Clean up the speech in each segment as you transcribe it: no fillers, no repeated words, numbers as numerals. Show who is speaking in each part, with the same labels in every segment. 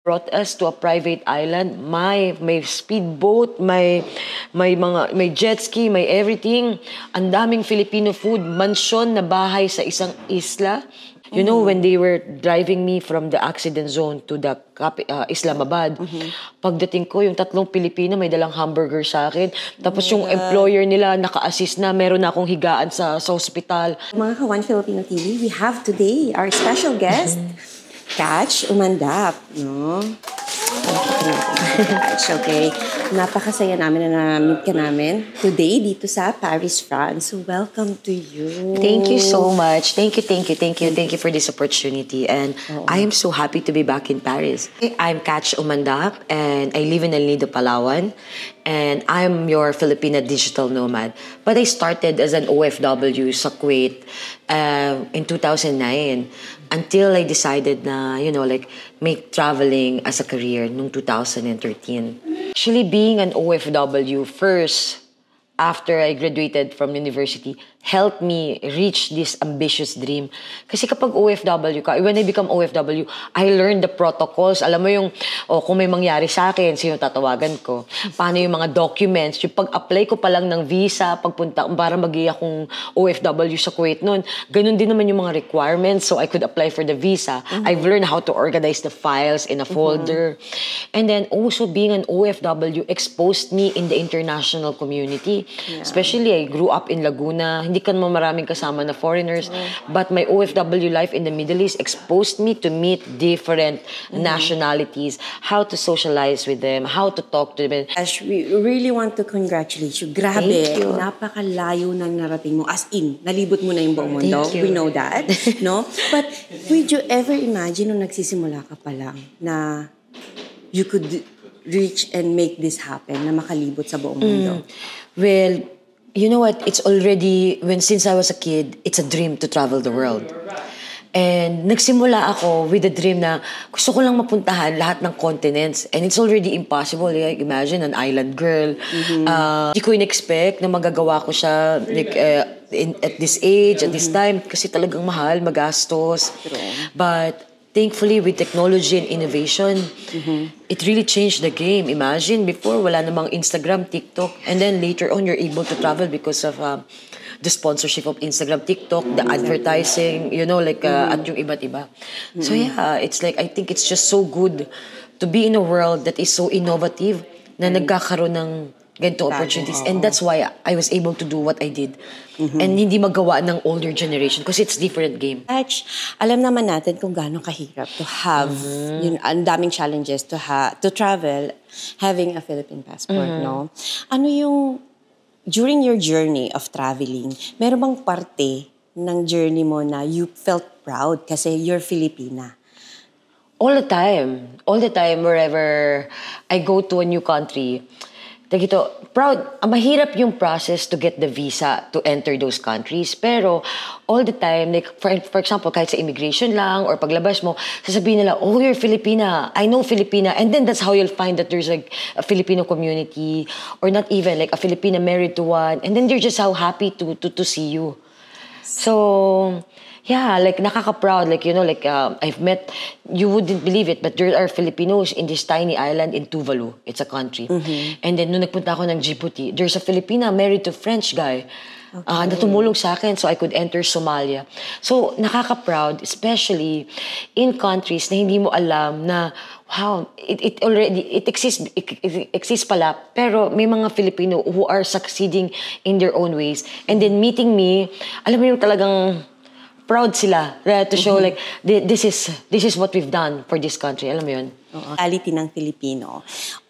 Speaker 1: brought us to a private island. May speedboat, may jet ski, may everything. Ang daming Filipino food, mansyon na bahay sa isang isla. You know, when they were driving me from the accident zone to the Islamabad, pagdating ko, yung tatlong Pilipino may dalang hamburger sa akin. Tapos yung employer nila naka-assist na, meron na akong higaan sa ospital.
Speaker 2: Mga ka-One Filipino TV, we have today our special guest, Catch Umandap, no? Catch, okay. Napakasaya namin na na-meet ka namin today dito sa Paris, France. So, welcome to you.
Speaker 1: Thank you so much. Thank you for this opportunity. And I am so happy to be back in Paris. I'm Catch Umandap and I live in El Nido, Palawan. And I'm your Filipina digital nomad. But I started as an OFW sa Kuwait in 2009 until I decided na, make traveling as a career noong 2013. Actually, being an OFW first, after I graduated from university, helped me reach this ambitious dream. Kasi kapag OFW ka, when I become OFW, I learned the protocols. Alam mo yung, kung may mangyari sa akin, sino tatawagan ko? Paano yung mga documents? Yung pag-apply ko pa lang ng visa, pagpunta, para mag-iya akong OFW sa Kuwait noon, ganun din naman yung mga requirements, so I could apply for the visa. I've learned how to organize the files in a folder. And then also being an OFW exposed me in the international community. Yeah. Especially, I grew up in Laguna. Hindi ka naman maraming kasama na foreigners. But my OFW life in the Middle East exposed me to meet different nationalities, how to socialize with them, how to talk to them.
Speaker 2: Ash, we really want to congratulate you. Grabe,
Speaker 1: Thank you.
Speaker 2: Napakalayo ng narating mo. As in, nalibot mo na yung buong mundo.
Speaker 1: Thank you.
Speaker 2: We know that. No? But would you ever imagine nung nagsisimula ka pa lang na you could reach and make this happen, na makalibot sa buong mundo?
Speaker 1: Well, you know what? It's already, since I was a kid, it's a dream to travel the world. And nagsimula ako with the dream na gusto ko lang mapuntahan lahat ng continents. And it's already impossible. Like, imagine, an island girl. Hindi ko in-expect na magagawa ko siya at this age, at this time. Kasi talagang mahal, magastos. But thankfully, with technology and innovation, it really changed the game. Imagine, before, wala namang Instagram, TikTok. And then later on, you're able to travel because of the sponsorship of Instagram, TikTok, the advertising, at yung iba't iba. So yeah, it's like, I think it's just so good to be in a world that is so innovative na nagkakaroon ng ganito opportunities. And that's why I was able to do what I did. And hindi magawa ng older generation because it's different game.
Speaker 2: Catch, alam naman natin kung gaano kahirap to have, ang daming challenges to travel having a Philippine passport, no? Ano yung, during your journey of traveling, meron bang parte ng journey mo na you felt proud kasi you're Filipina?
Speaker 1: All the time, wherever I go to a new country, proud. Mahirap yung process to get the visa to enter those countries. Pero all the time, like for example, kahit sa immigration lang or paglabas mo, sasabihin nila, oh, you're Filipina. I know Filipina. And then that's how you'll find that there's like a Filipino community or not even like a Filipina married to one. And then they're just so happy to see you. So yeah, like nakaka-proud. I've met, you wouldn't believe it, but there are Filipinos in this tiny island in Tuvalu. It's a country. And then nung nagpunta ako ng Djibouti, there's a Filipina married to a French guy. Na tumulong sa akin so I could enter Somalia. So nakaka-proud, especially in countries na hindi mo alam na wow, it exists pala, pero may mga Filipino who are succeeding in their own ways. And then meeting me, alam mo yung talagang proud sila to show like this is what we've done for this country. Alam mo yun?
Speaker 2: Reality ng Filipino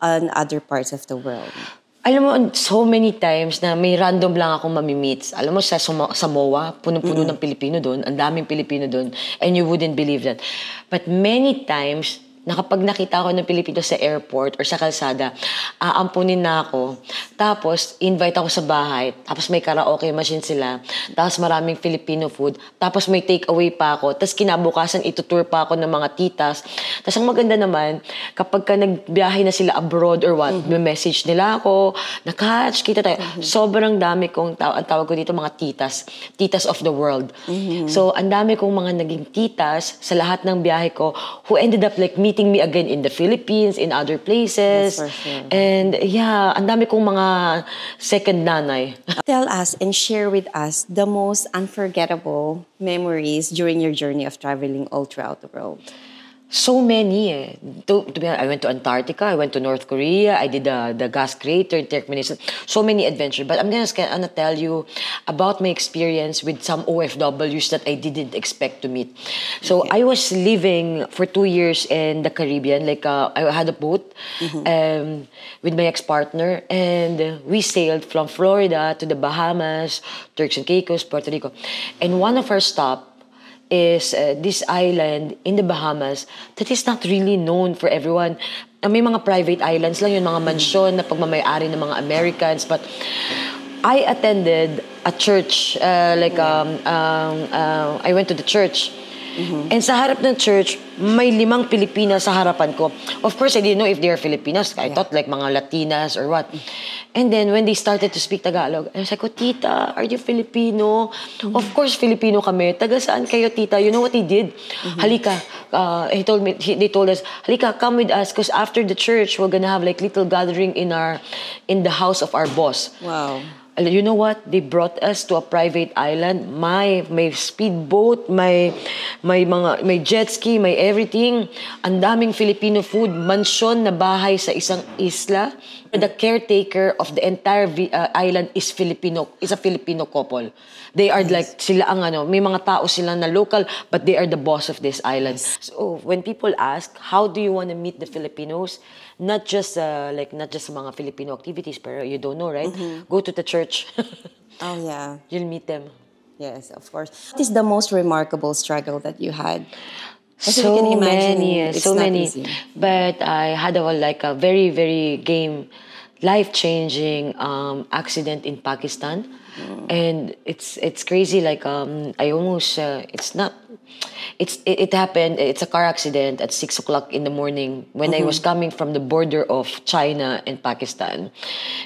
Speaker 2: on other parts of the world.
Speaker 1: Alam mo, so many times na may random lang akong mamimits. Alam mo, sa Samoa, punong-puno ng Pilipino doon, ang daming Pilipino doon, and you wouldn't believe that. But many times, na kapag nakita ko ng Pilipino sa airport or sa kalsada, aampunin na ako. Tapos, invite ako sa bahay. Tapos may karaoke machine sila. Tapos maraming Filipino food. Tapos may take-away pa ako. Tapos kinabukasan, itutour pa ako ng mga titas. Tapos ang maganda naman, kapag ka nagbiyahe na sila abroad or what, may message nila ako, na-catch, kita tayo. Sobrang dami kong, ang tawag ko dito, mga titas. Titas of the world. So, ang dami kong mga naging titas sa lahat ng biyahe ko who ended up like me meeting me again in the Philippines, in other places.
Speaker 2: That's for sure.
Speaker 1: And yeah, ang dami kong mga second nanay.
Speaker 2: Tell us and share with us the most unforgettable memories during your journey of traveling all throughout the world.
Speaker 1: So many eh. To be honest, I went to Antarctica, I went to North Korea, I did the gas crater, Turkmenistan. So many adventures. But I'm gonna tell you about my experience with some OFWs that I didn't expect to meet. So I was living for 2 years in the Caribbean. Like I had a boat with my ex-partner, and we sailed from Florida to the Bahamas, Turks and Caicos, Puerto Rico. And one of our stops is this island in the Bahamas that is not really known for everyone. May mga private islands lang yun, mga mansyon na pagmamayari ng mga Americans. But I attended a church, I went to the church. And sa harap ng church, may 5 Pilipinas sa harapan ko. Of course, I didn't know if they are Filipinas. I thought like mga Latinas or what. And then when they started to speak Tagalog, I was like, oh, tita, are you Filipino? Of course, Filipino kami. Taga saan kayo, tita? You know what they did? Halika. They told us, halika, come with us, because after the church, we're gonna have like little gathering in the house of our boss.
Speaker 2: Wow.
Speaker 1: You know what? They brought us to a private island. May speedboat, may jet ski, may everything. Ang daming Filipino food, mansyon na bahay sa isang isla. The caretaker of the entire island is a Filipino couple. They are like sila ang may mga tao sila na local, but they are the boss of this island. So when people ask, how do you want to meet the Filipinos? Not just mga Filipino activities, pero you don't know, right? Go to the church.
Speaker 2: Oh yeah.
Speaker 1: You'll meet them.
Speaker 2: Yes, of course. What is the most remarkable struggle that you had? Kasi we
Speaker 1: So
Speaker 2: can imagine
Speaker 1: many,
Speaker 2: it's
Speaker 1: so
Speaker 2: not
Speaker 1: many.
Speaker 2: easy.
Speaker 1: But I had a very, very life-changing accident in Pakistan. And it's crazy. Like I almost it happened. It's a car accident at 6:00 in the morning when I was coming from the border of China and Pakistan,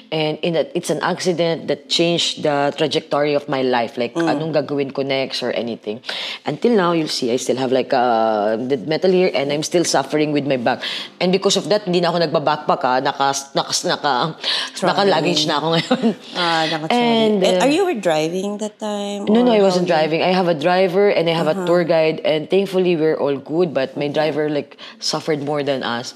Speaker 1: and it's an accident that changed the trajectory of my life. Like anong gagawin ko next or anything. Until now, you'll see I still have like the metal here, and I'm still suffering with my back. And because of that, hindi na ako nagba-backpack naka-luggage na ako ngayon.
Speaker 2: And are you were driving that time?
Speaker 1: No, I wasn't driving. I have a driver and I have a tour guide, and thankfully we're all good, but my driver suffered more than us.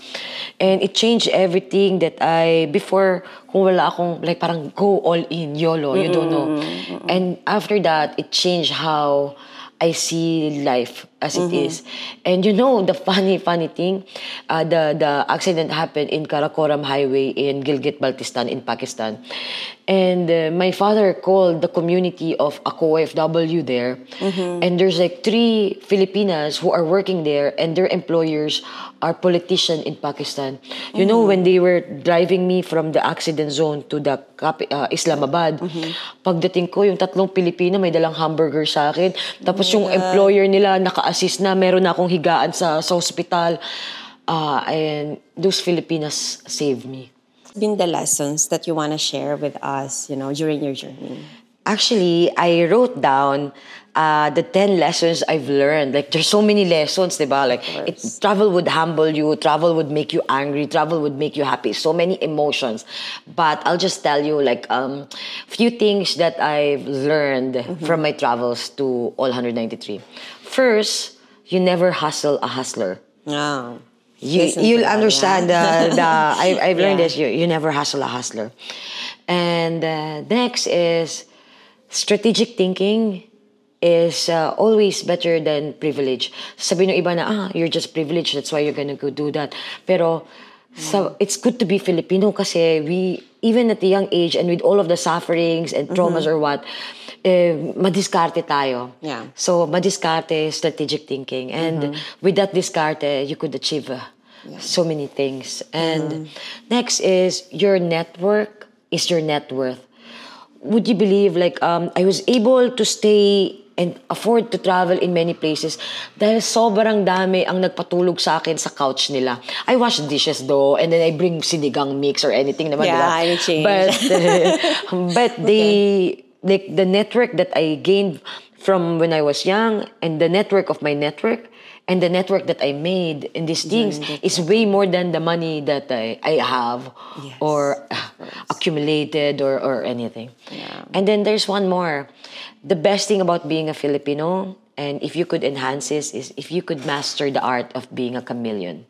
Speaker 1: And it changed everything that before, kung wala akong parang go all in, YOLO, you don't know. And after that, it changed how I see life as it is. And the funny thing, the accident happened in Karakoram Highway in Gilgit-Baltistan in Pakistan. And my father called the community of ACO-OFW there. And there's 3 Filipinas who are working there, and their employers are politicians in Pakistan. You know, when they were driving me from the accident zone to the Islamabad, pagdating ko, yung 3 Pilipino may dalang hamburger sa akin. Tapos yung employer nila naka-assist na, meron na akong higaan sa hospital. And those Filipinas saved me.
Speaker 2: Been the lessons that you want to share with us, during your journey?
Speaker 1: Actually, I wrote down the 10 lessons I've learned. There's so many lessons, diba? Travel would humble you, travel would make you angry, travel would make you happy. So many emotions. But I'll just tell you few things that I've learned from my travels to all 193. First, you never hustle a hustler.
Speaker 2: Oh.
Speaker 1: You'll understand I've learned this. You never hustle a hustler. And next is strategic thinking is always better than privilege. Sabi ng iba na, you're just privileged, that's why you're gonna go do that. Pero it's good to be Filipino kasi we, even at a young age and with all of the sufferings and traumas or what, madiskarte tayo.
Speaker 2: Yeah.
Speaker 1: So, madiskarte, strategic thinking. And with that diskarte, you could achieve so many things. And next is your network is your net worth. Would you believe, I was able to stay and afford to travel in many places dahil sobrang dami ang nagpatulog sa akin sa couch nila. I wash dishes though, and then I bring sinigang mix or anything naman.
Speaker 2: Yeah, I change.
Speaker 1: But the network that I gained from when I was young and the network of my network And the network that I made in these things is way more than the money that I have or accumulated or anything.
Speaker 2: Yeah.
Speaker 1: And then there's one more. The best thing about being a Filipino, and if you could enhance this, is if you could master the art of being a chameleon.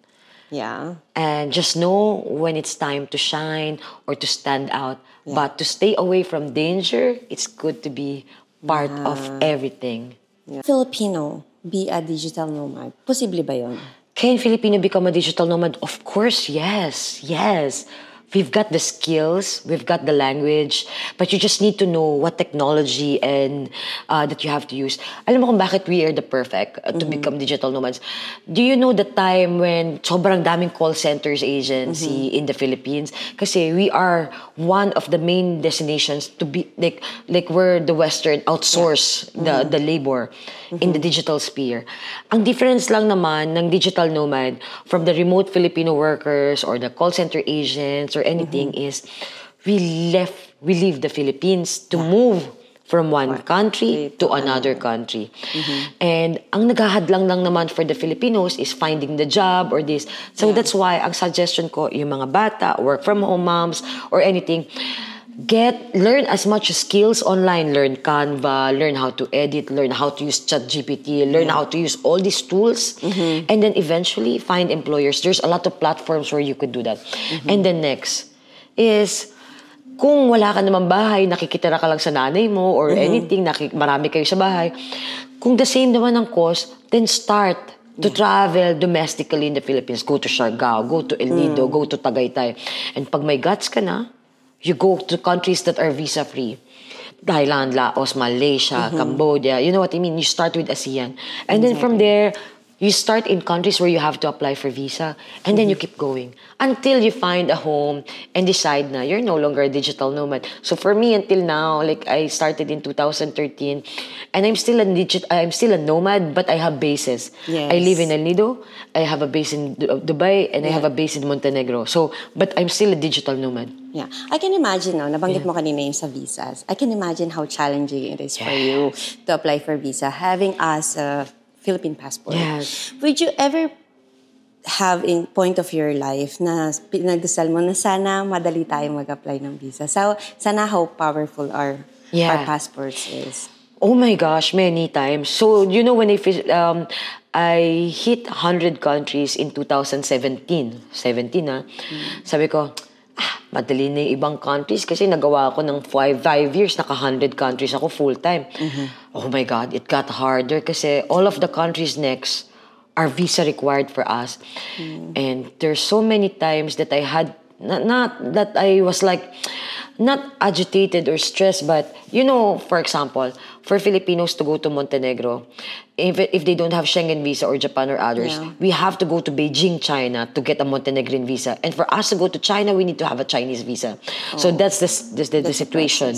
Speaker 2: Yeah.
Speaker 1: And just know when it's time to shine or to stand out. But to stay away from danger, it's good to be part of everything.
Speaker 2: Filipino, be a digital nomad. Posible ba yun?
Speaker 1: Can Filipino become a digital nomad? Of course, yes. Yes. We've got the skills, we've got the language, but you just need to know what technology and that you have to use. Alam mo kung bakit we are the perfect to become digital nomads? Do you know the time when sobrang daming call centers agency in the Philippines? Kasi we are one of the main destinations to be like where the Western outsource the labor in the digital sphere. Ang difference lang naman ng digital nomad from the remote Filipino workers or the call center agents or anything is we leave the Philippines to move from one country to another country. And ang naghahadlang lang naman for the Filipinos is finding the job or this. So that's why ang suggestion ko, yung mga bata, work from home moms or anything, learn as much skills online. Learn Canva, learn how to edit, learn how to use ChatGPT, learn how to use all these tools, and then eventually find employers. There's a lot of platforms where you could do that. And then next is, kung wala ka naman bahay, nakikitira ka lang sa nanay mo or anything, marami kayo sa bahay, kung the same naman ang cost, then start to travel domestically in the Philippines. Go to Siargao, go to El Nido, go to Tagaytay. And pag may guts ka na, you go to countries that are visa-free. Thailand, Laos, Malaysia, Cambodia. You know what I mean? You start with ASEAN. And then from there, you start in countries where you have to apply for visa. And then you keep going. Until you find a home and decide na you're no longer a digital nomad. So for me, until now, like I started in 2013, and I'm still a nomad, but I have bases.
Speaker 2: Yes.
Speaker 1: I live in El Nido, I have a base in Dubai, and I have a base in Montenegro. So, but I'm still a digital nomad.
Speaker 2: Yeah. I can imagine, no, nabanggit mo kanina yung sa visas. I can imagine how challenging it is for you to apply for visa, having as a Philippine passport.
Speaker 1: Yes.
Speaker 2: Would you ever have in point of your life na pinagdasal mo na sana madali tayo mag-apply ng visa? So, sana how powerful our passports is.
Speaker 1: Oh my gosh, many times. So, you know, when I hit 100 countries in 2017. Sabi ko, madali na yung ibang countries kasi nagawa ako ng 5 years, naka 100 countries ako full-time. Oh my God, it got harder kasi all of the countries next are visa required for us. And there's so many times that I had, not that I was like, not agitated or stressed, but you know, for example, for Filipinos to go to Montenegro, if they don't have Schengen visa or Japan or others, we have to go to Beijing, China to get a Montenegrin visa. And for us to go to China, we need to have a Chinese visa. So that's the situation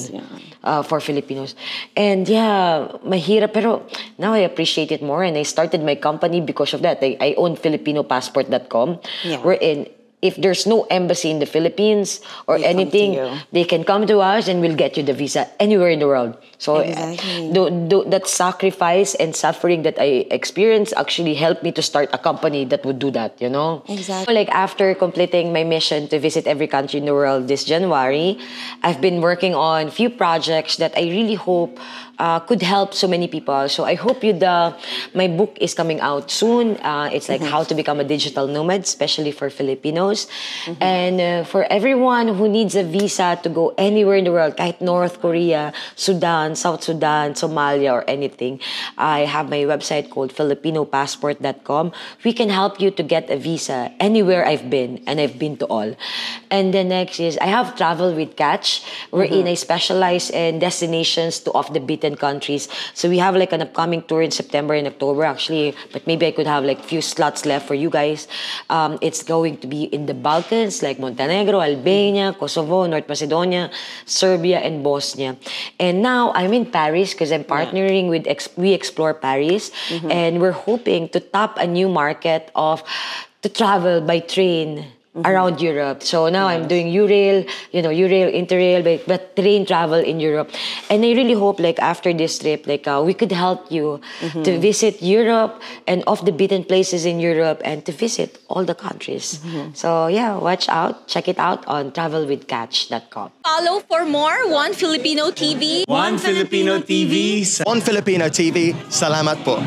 Speaker 1: for Filipinos. And mahirap, pero now I appreciate it more and I started my company because of that. I own FilipinoPassport.com. Wherein, if there's no embassy in the Philippines or anything, they can come to us and we'll get you the visa anywhere in the world. So that sacrifice and suffering that I experienced actually helped me to start a company that would do that, you know?
Speaker 2: Exactly.
Speaker 1: Like after completing my mission to visit every country in the world this January, I've been working on a few projects that I really hope could help so many people. So I hope my book is coming out soon. It's like how to become a digital nomad, especially for Filipinos. And for everyone who needs a visa to go anywhere in the world, kahit North Korea, Sudan, South Sudan, Somalia, or anything, I have my website called FilipinoPassport.com. We can help you to get a visa anywhere I've been, and I've been to all. And the next is, I have Travel with Catch, wherein I specialize in destinations to off-the-beaten countries. So we have like an upcoming tour in September and October actually, but maybe I could have like few slots left for you guys. It's going to be in the Balkans, like Montenegro, Albania, Kosovo, North Macedonia, Serbia, and Bosnia. And now I'm in Paris because I'm partnering with We Explore Paris, and we're hoping to tap a new market to travel by train around Europe. So now I'm doing Eurail, Eurail, Interrail, but train travel in Europe. And I really hope like after this trip, like we could help you to visit Europe and off the beaten places in Europe and to visit all the countries. So yeah, watch out, check it out on travelwithcatch.com.
Speaker 3: Follow for more One Filipino TV.
Speaker 4: One Filipino TV.
Speaker 5: One Filipino TV, salamat po.